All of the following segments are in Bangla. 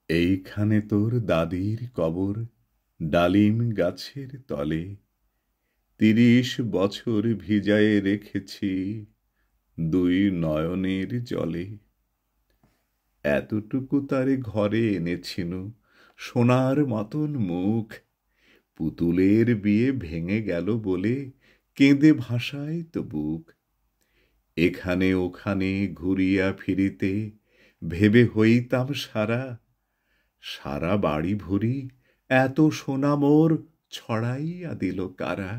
এইখানে তোর দাদির কবর, ডালিম গাছের তলে। ৩০ বছর ভিজায়ে রেখেছি দুই নয়নের জলে। এতটুকু তারে ঘরে এনেছিনু, সোনার মতন মুখ। পুতুলের বিয়ে ভেঙে গেল বলে কেঁদে ভাসায় তো বুক। এখানে ওখানে ঘুরিয়া ফিরিতে ভেবে হইতাম সারা, সারা বাড়ি ভরি এত সোনা মোর ছড়াইয়া দিল কারা।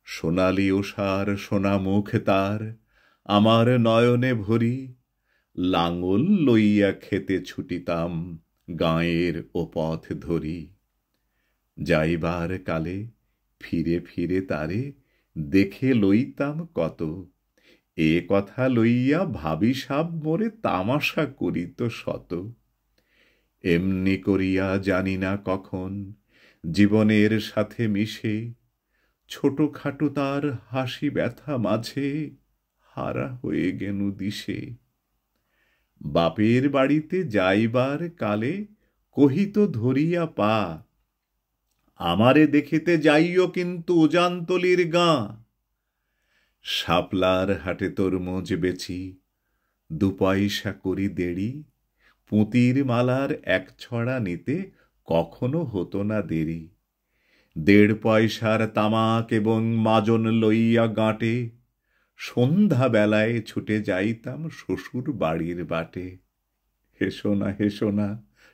সোনালি ওষার সোনা মুখ তার আমার নয়নে ভরি, লাঙল লইয়া খেতে ছুটিতাম গাঁয়ের ও পথ ধরি। যাইবার কালে ফিরে ফিরে তারে দেখে লইতাম কত, এ কথা লইয়া ভাবিসাব মোরে তামাশা করিত শত। এমনি করিয়া জানি না কখন জীবনের সাথে মিশে ছোটখাটো তার হাসি ব্যথা মাঝে হারা হয়ে গেনু দিশে। বাপের বাড়িতে যাইবার কালে কহিত ধরিয়া পা, আমারে দেখিতে যাইও কিন্তু উজানতলির গাঁ। শাপলার হাটে তরমুজ বেচি, ২ পয়সা করি দেড়ি। পুঁতির মালার ১ ছড়া নিতে কখনো হতো না দেরি। ১.৫ পয়সার তামাক এবং মাজন লইয়া গাঁটে সন্ধ্যা বেলায় ছুটে যাইতাম শ্বশুর বাড়ির বাটে। হেসো না হেসো না,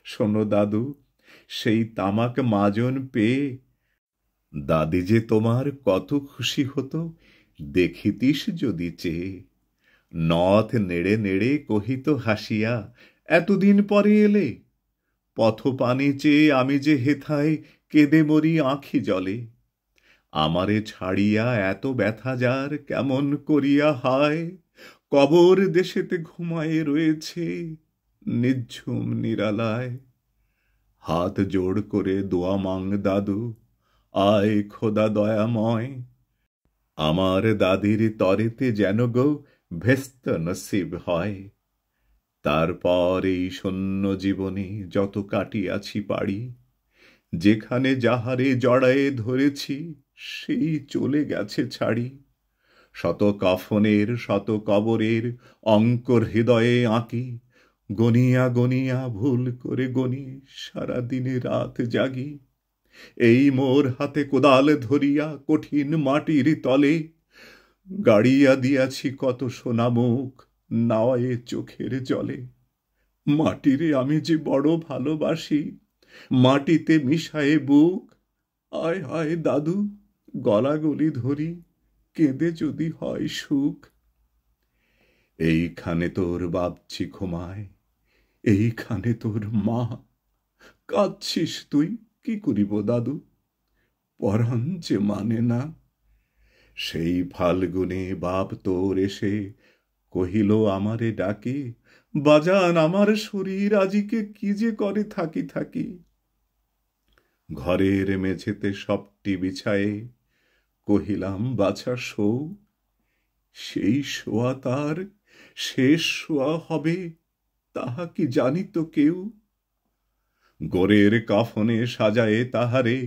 শোনো দাদু, সেই তামাক মাজন পেয়ে দাদি যে তোমার কত খুশি হতো দেখিতিস যদি চেয়ে। নথ নেড়ে নেড়ে কহিত হাসিয়া, এতদিন পরে এলে। পথপানে চেয়ে আমি যে হেথায় কেঁদে মরি আঁখি জলে। আমারে ছাড়িয়া এত ব্যথা যার কেমন করিয়া হায়, কবর দেশেতে ঘুমায়ে রয়েছে নিঝুম নিরালায়। হাত জোড় করে দোয়া মাং দাদু, আয় খোদা দয়াময়। আমার দাদির তরেতে যেন গো ভেস্ত নসিব হয়। তারপর এই শূন্য জীবনে যত কাটিয়াছি পাড়ি, যেখানে যাহারে জড়ায়ে ধরেছি সেই চলে গেছে ছাড়ি। শত কাফনের শত কবরের অঙ্ক হৃদয়ে আঁকি, গনিয়া গনিয়া ভুল করে গনি সারা দিনে রাত জাগি। এই মোর হাতে কোদাল ধরিয়া কঠিন মাটির তলে গাড়িয়া দিয়াছি কত সোনা মুখ নাওয়ে চোখের জলে। মাটিরে আমি যে বড় ভালোবাসি, মাটিতে মিশায়ে বুক। আয় আয় দাদু, গলাগলি ধরি, কেঁদে যদি হয় সুখ। এইখানে তোর বাপজি ঘুমায়, এইখানে তোর মা। কাঁদছিস তুই, কি করিব দাদু, পরাণ যে মানে না। সেই ফাল্গুনে বাপ তোর এসে কহিল আমারে ডাকি, বাজান আমার শরীর আজিকে কি যে করে থাকি থাকি। ঘরের মেঝেতে সবটি বিছায়ে কহিলাম বাছা শো। সেই শোয়া তার শেষ শোয়া হবে তাহা কি জানিত কেউ। গোরের কাফনে সাজায়ে তাহারে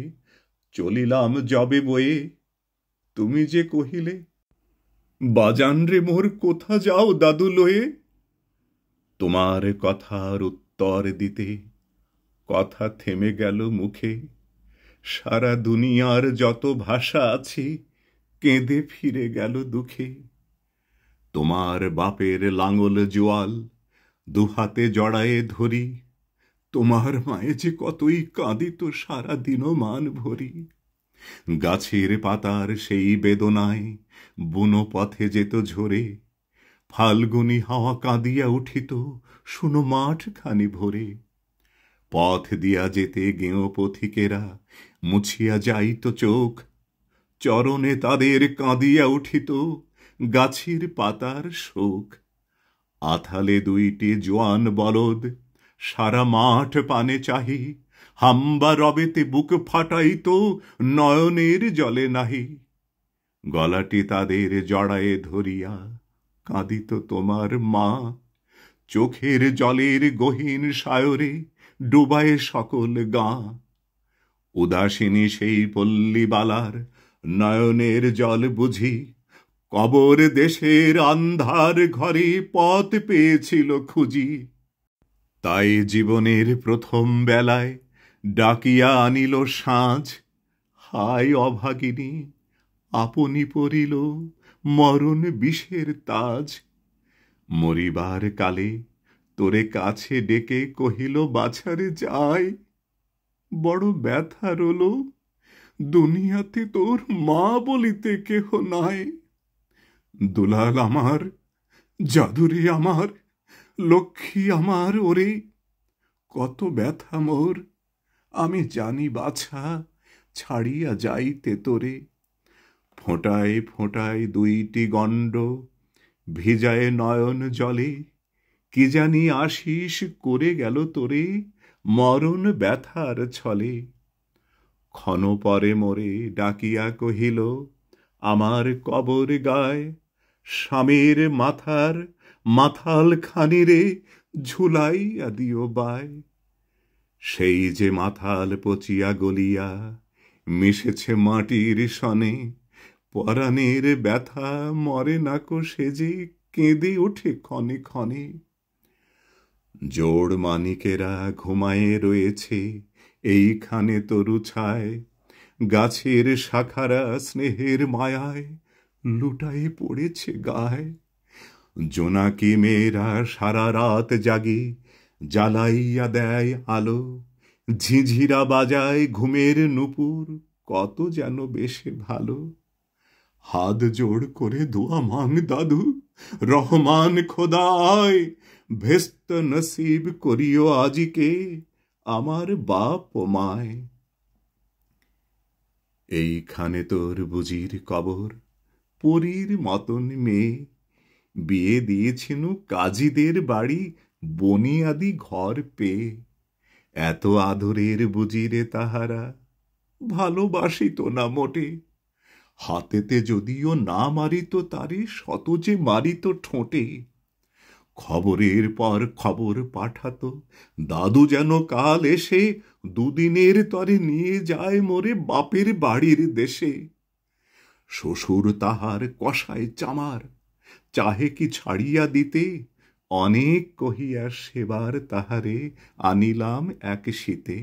চলিলাম যবে বয়ে। তুমি যে কহিলে, বাজান রে মোর কোথা যাও দাদু লয়ে। তোমার কথার উত্তর দিতে কথা থেমে গেল মুখে। সারা দুনিয়ার যত ভাষা আছে কেঁদে ফিরে গেল দুঃখে। তোমার বাপের লাঙল জোয়াল ২ হাতে জড়ায়ে ধরি, তোমার মায়ে যে কতই কাঁদিত সারা দিনমান ভরি। গাছের পাতার সেই বেদনায় বুনো পথে যেত ঝরে, ফাল্গুনি হাওয়া কাঁদিয়া উঠিত শুনো মাঠখানি ভরে। পথ দিয়া যেতে গেঁয়ো পথিকেরা মুছিয়া যাইত চোখ, চরণে তাদের কাঁদিয়া উঠিত গাছের পাতার শোক। আথালে ২টি জোয়ান বলদ সারা মাঠ পানে চাহি, হাম্বা রবেতে বুক ফাটাইত নয়নের জলে নাহি। গলাটি তাদের জড়ায়ে ধরিয়া কাঁদিত তোমার মা, চোখের জলের গহীন সায়রে ডুবায় সকল গাঁ। উদাসিনী সেই পল্লীবালার নয়নের জল বুঝি কবর দেশের আন্ধার ঘরে পথ পেয়েছিল খুঁজি। তাই জীবনের প্রথম বেলায় ডাকিয়া আনিল সাঁঝ, হায় অভাগিনী আপনি পড়িল মরণ বিষের তাজ। মরিবার কালে তোরে কাছে ডেকে কহিল বাছারে যায়, বড় ব্যথা রোল দুনিয়াতে তোর মা বলিতে কেহ নাই। দুলাল আমার, জাদুরি আমার, লক্ষ্মী আমার, ওরে কত ব্যথা মোর, আমি জানি বাছা ছাড়িয়া যাইতে তোরে। ফোঁটায় ফোঁটায় দুইটি গণ্ড ভিজায় নয়ন জলে, কি জানি আশিস করে গেল তোরে মরণ ব্যথার ছলে। ক্ষণ পরে মোরে ডাকিয়া কহিল আমার কবর গায়, স্বামীর মাথার মাথাল খানিরে ঝুলাইয়া দিও বায়। সেই যে মাথাল পচিয়া গলিয়া মিশেছে মাটির সনে, পরাণের ব্যথা মরে নাকো সেজে কেঁদে ওঠে ক্ষণে ক্ষণে। জোড় মানিকেরা ঘুমায়ে রয়েছে এইখানে তরু ছায়, গাছের শাখারা স্নেহের মায়ায় লুটায়ে পড়েছে গায়। জোনাকি মেয়েরা সারা রাত জাগে জ্বালাইয়া দেয় আলো, ঝিঝিরা বাজায় ঘুমের নুপুর কত যেন বেশে ভালো। হাত জোড় করে দোয়া মাং দাদু, রহমান খোদা আয়, ভেস্ত নসিব করিও আজিকে আমার বাপ ও মায়। এইখানে তোর বুঝির কবর, পরীর মতন মেয়ে, বিয়ে দিয়েছিনু কাজীদের বাড়ি বনিয়াদি ঘর পেয়ে। এত আদরের বুঝিরে তাহারা ভালোবাসিত না মোটে, হাতেতে যদিও না মারিত তারে শত যে মারিত ঠোঁটে। খবরের পর খবর পাঠাতো দাদু যেন কাল এসে দুদিনের তরে নিয়ে যায় মোরে বাপের বাড়ির দেশে। শ্বশুর তাহার কষায় চামার, চাহে কি ছাড়িয়া দিতে, অনেক কহিয়া সেবার তাহারে আনিলাম এক শীতে।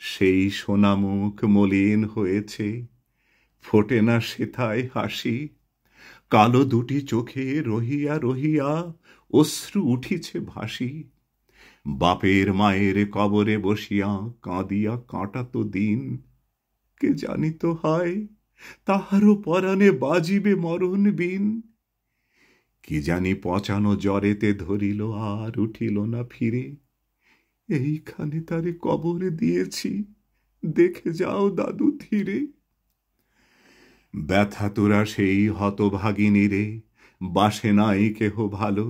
সেই সোনামুখ মলিন হয়েছে, ফোটে না সেথায় হাসি, কালো দুটি চোখে রহিয়া রহিয়া অশ্রু উঠিছে ভাসি। বাপের মায়ের কবরে বসিয়া কাঁদিয়া কাটাত দিন, কে জানিত হয় তাহারও পরাণে বাজিবে মরণ বিন। কি জানি পচানো জ্বরেতে ধরিল আর উঠিল না ফিরে, এইখানে তারে কবরে দিয়েছি দেখে যাও দাদু ধীরে। ব্যথা তোরা সেই হতভাগিনী রে বাসে নাই কেহ ভালো,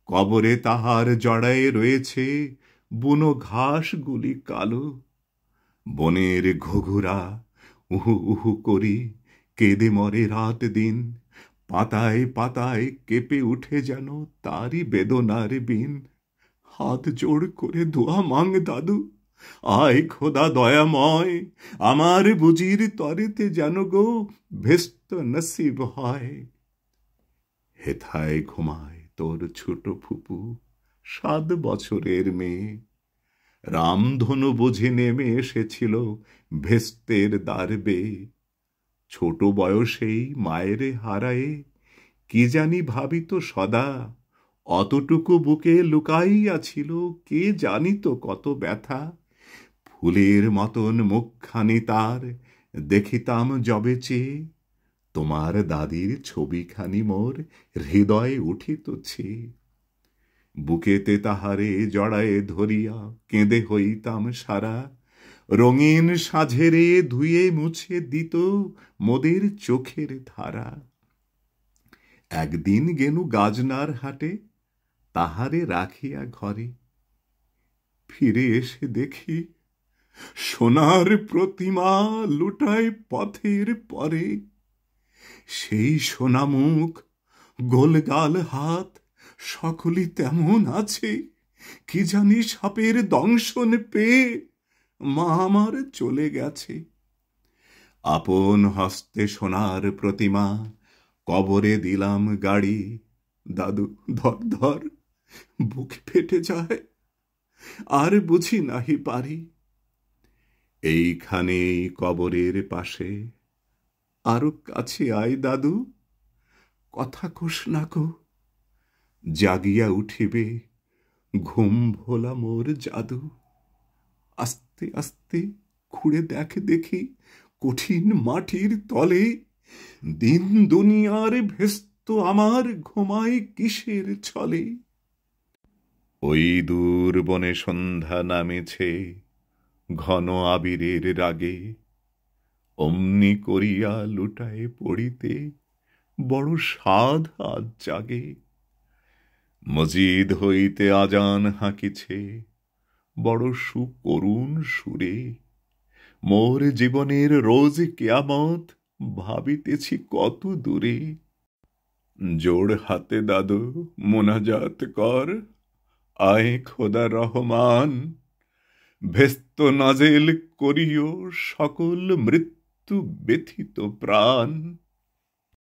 কবরে তাহার জড়ায়ে রয়েছে বুনো ঘাসগুলি কালো। বনের ঘুঘুরা উহু উহু করি কেঁদে মরে রাত দিন, পাতায় পাতায় কেঁপে উঠে যেন তারই বেদনার বিন। হাত জোড় করে দোয়া মাং দাদু, আয় খোদা দয়াময়, আমার বুঝির তরেতে যেন গো ভেস্ত নসিব হয়। হেথায় ঘুমায় তোর ছোট ফুপু 7 বছরের মেয়ে, রামধনু বুঝে নেমে এসেছিল ভেস্তের দ্বার বেয়ে। ছোট বয়সেই মায়েরে হারায়ে কি জানি ভাবিত সদা, অতটুকু বুকে লুকাইয়াছিল কে জানিত কত ব্যথা। ফুলের মতন মুখখানি তার দেখিতাম যবে চেয়ে, তোমার দাদির ছবিখানি মোর হৃদয়ে উঠিতছে। বুকেতে তাহারে জড়ায়ে ধরিয়া কেঁদে হইতাম সারা, রঙিন সাঝেরে ধুয়ে মুছে দিত মোদের চোখের ধারা। একদিন গেনু গাজনার হাটে, তাহারে রাখিয়া ঘরে, ফিরে এসে দেখি সোনার প্রতিমা লুটায় পথের পরে। সেই সোনামুখ গোলগাল হাত সকলই তেমন আছে, কি জানি সাপের দংশন পেয়ে মা আমার চলে গেছে। আপন হস্তে সোনার প্রতিমা কবরে দিলাম গাড়ি। দাদু ধর ধর, বুক ফেটে যায়, আর বুঝি নাহি পারি। এইখানেই কবরের পাশে, আরো কাছে আয় দাদু, কথা কোস না গো, জাগিয়া উঠিবে ঘুম ভোলা মোর জাদু। আস্তে আস্তে খুঁড়ে দেখি কঠিন মাটির তলে, দিন দুনিয়ার ভেস্ত আমার ঘুমায় কিসের ছলে। ওই দূর বনে সন্ধ্যা নামেছে ঘন আবিরের রাগে, অমনি করিয়া লুটায় পড়িতে বড় সাধ আজ জাগে। মজিদ হইতে আজান হাঁকিছে বড় সুকরুণ সুরে, মোর জীবনের রোজ কিয়ামত ভাবিতেছি কত দূরে। জোড় হাতে দাদু মোনাজাত কর, আয় খোদা রহমান, ভেস্ত নাজেল করিও সকল মৃত্যু ব্যথিত প্রাণ।